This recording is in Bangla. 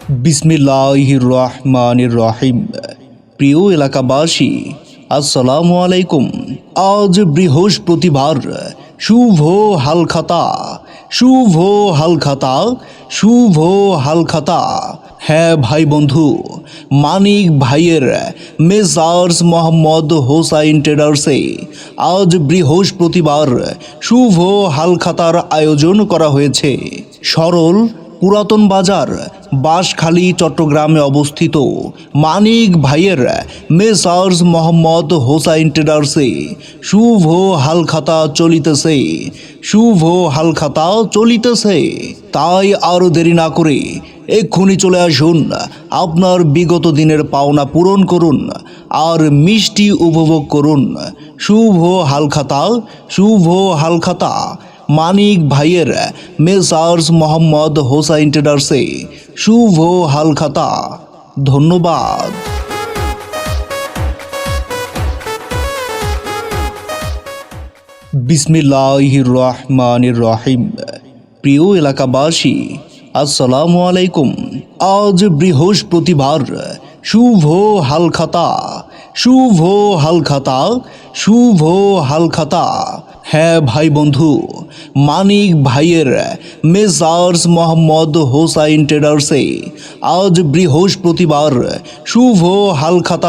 বিসমিল্লাহির রহমানির রহিম। প্রিয় এলাকাবাসী, আসসালামু আলাইকুম। আজ বৃহস্পতিবার, শুভ হালখাতা, শুভ হালখাতা, শুভ হালখাতা। হ্যাঁ ভাই বন্ধু, মানিক ভাইয়ের মেসার্স মোহাম্মদ হোসাইন ট্রেডার্সে আজ বৃহস্পতিবার শুভ হালখাতার আয়োজন করা হয়েছে। সরল পুরাতন বাজার, বাঁশখালী, চট্টগ্রামে অবস্থিত মানিক ভাইয়ের মেসার্স মোহাম্মদ হোসাইন ট্রেডার্সে শুভ হালখাতা চলিতেছে, শুভ হালখাতা চলিতেছে। তাই আরও দেরি না করে এক্ষুনি চলে আসুন, আপনার বিগত দিনের পাওনা পূরণ করুন আর মিষ্টি উপভোগ করুন। শুভ হালখাতা, শুভ হালখাতা। মানিক ভাইয়ের মেসার্স মোহাম্মদ হোসাইন ট্রেডার্সে শুভ হালখাতা। ধন্যবাদ। বিসমিল্লাহির রহমানির রহিম। প্রিয় এলাকাবাসী, আসসালামু আলাইকুম। আজ বৃহস্পতিবার, শুভ হালখাতা, শুভ হালখাতা, শুভ হালখাতা। হ্যাঁ ভাই বন্ধু, মানিক ভাইয়ের মেসার্স মোহাম্মদ হোসাইন ট্রেডার্সে আজ বৃহস্পতিবার শুভ হালখাতা